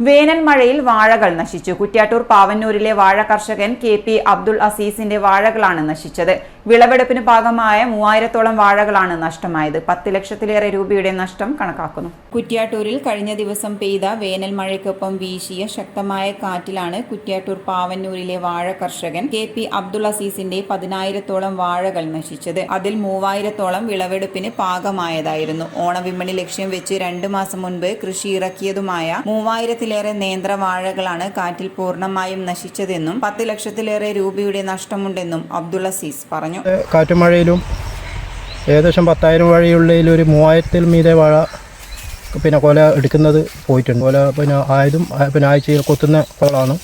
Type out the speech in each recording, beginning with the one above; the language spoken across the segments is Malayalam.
വേനൽ മഴയിൽ വാഴകൾ നശിച്ചു. കുറ്റ്യാട്ടൂർ പാവന്നൂരിലെ വാഴ കർഷകൻ KP അബ്ദുൾ അസീസിന്റെ വാഴകളാണ് നശിച്ചത്. വിളവെടുപ്പിന് പാകമായ 3000-ഓളം വാഴകളാണ് നഷ്ടമായത്. 10 ലക്ഷത്തിലേറെ രൂപയുടെ നഷ്ടം കണക്കാക്കുന്നു. കുറ്റ്യാട്ടൂരിൽ കഴിഞ്ഞ ദിവസം പെയ്ത വേനൽ മഴയ്ക്കൊപ്പം വീശിയ ശക്തമായ കാറ്റിലാണ് കുറ്റ്യാട്ടൂർ പാവന്നൂരിലെ വാഴ കർഷകൻ KP അബ്ദുൾ അസീസിന്റെ 10,000-ഓളം വാഴകൾ നശിച്ചത്. അതിൽ 3000-ഓളം വിളവെടുപ്പിന് പാകമായതായിരുന്നു. ഓണവിപണി ലക്ഷ്യം വെച്ച് 2 മാസം മുൻപ് കൃഷി ഇറക്കിയതുമായ 3000-ലേറെ നേന്ത്രവാഴകളാണ് കാറ്റിൽ പൂർണ്ണമായും നശിച്ചതെന്നും 10 ലക്ഷത്തിലേറെ രൂപയുടെ നഷ്ടമുണ്ടെന്നും അബ്ദുൾ അസീസ് പറഞ്ഞു. കാറ്റും മഴയിലും ഏകദേശം 10,000 വാഴയുള്ളതിൽ ഒരു 3000-ൽ മീതെ വാഴ കൊല എടുക്കുന്നത് പോയിട്ടുണ്ട്. കൊല ആഴ്ചയിൽ കൊത്തുന്ന കൊലയാണ്.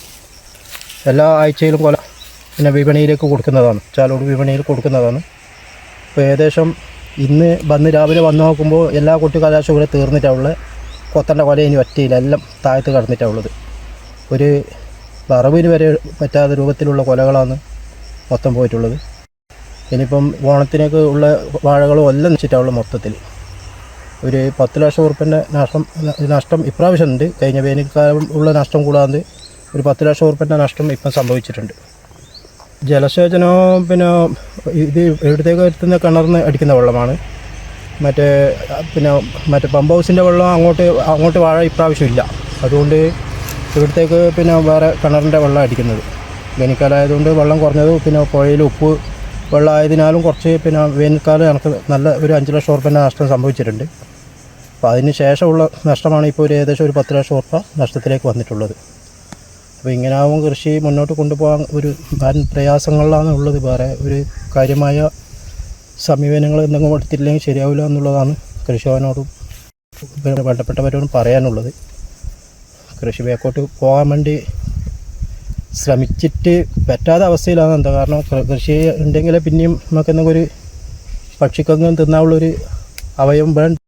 എല്ലാ ആഴ്ചയിലും കൊല വിപണിയിലേക്ക് കൊടുക്കുന്നതാണ്, ചാലോട് വിപണിയിൽ കൊടുക്കുന്നതാണ്. അപ്പോൾ ഏകദേശം ഇന്ന് രാവിലെ വന്ന് നോക്കുമ്പോൾ എല്ലാ കുട്ടിക്കലാശം ഇവിടെ തീർന്നിട്ടുള്ളത്. കൊത്തേണ്ട കൊല ഇനി ഒറ്റയില്ല, എല്ലാം താഴത്ത് കടന്നിട്ടുള്ളത്. ഒരു വറവിന് വരെ പറ്റാത്ത രൂപത്തിലുള്ള കൊലകളാണ് മൊത്തം പോയിട്ടുള്ളത്. ഇനിയിപ്പം ഓണത്തിനൊക്കെ ഉള്ള വാഴകളും എല്ലാം നശിച്ചിട്ടുള്ളത്. മൊത്തത്തിൽ ഒരു 10 ലക്ഷം ഉറുപ്പിൻ്റെ നഷ്ടം ഇപ്രാവശ്യം ഉണ്ട്. കഴിഞ്ഞ വേനൽക്കാലം ഉള്ള നഷ്ടം കൂടാതെ ഒരു 10 ലക്ഷം ഉറുപ്പിൻ്റെ നഷ്ടം ഇപ്പം സംഭവിച്ചിട്ടുണ്ട്. ജലസേചനം ഇത് എവിടത്തേക്ക് എത്തുന്ന കിണറിന് അടിക്കുന്ന വെള്ളമാണ്. മറ്റേ പമ്പ് ഹൗസിൻ്റെ വെള്ളം അങ്ങോട്ട് വാഴ ഇപ്രാവശ്യം ഇല്ല. അതുകൊണ്ട് ഇവിടത്തേക്ക് വേറെ കിണറിൻ്റെ വെള്ളം അടിക്കുന്നത്. വേനൽക്കാലമായതുകൊണ്ട് വെള്ളം കുറഞ്ഞത്, പുഴയിൽ ഉപ്പ് വെള്ളം ആയതിനാലും കുറച്ച് വേനൽക്കാലം എനിക്ക് നല്ല ഒരു 5 ലക്ഷം ഉറുപ്പിൻ്റെ നഷ്ടം സംഭവിച്ചിട്ടുണ്ട്. അപ്പോൾ അതിന് ശേഷമുള്ള നഷ്ടമാണ് ഇപ്പോൾ ഏകദേശം ഒരു 10 ലക്ഷം ഉറുപ്പ നഷ്ടത്തിലേക്ക് വന്നിട്ടുള്ളത്. അപ്പോൾ ഇങ്ങനെയാവും കൃഷി മുന്നോട്ട് കൊണ്ടുപോകാൻ ഒരു പ്രയാസങ്ങളിലാണ് ഉള്ളത്. വേറെ ഒരു കാര്യമായ സമീപനങ്ങൾ എന്തെങ്കിലും എടുത്തില്ലെങ്കിൽ ശരിയാവില്ല എന്നുള്ളതാണ് കൃഷിഭവനോടും ബന്ധപ്പെട്ടവരോടും പറയാനുള്ളത്. കൃഷി ബാക്കോട്ട് പോകാൻ വേണ്ടി ശ്രമിച്ചിട്ട് പറ്റാത്ത അവസ്ഥയിലാണ്. എന്താ കാരണം, കൃഷി ഉണ്ടെങ്കിൽ പിന്നെയും നമുക്ക് എന്തെങ്കിലും ഒരു പക്ഷിക്കെങ്കിലും തിന്നാനുള്ളൊരു അവയവം വേണ്ട.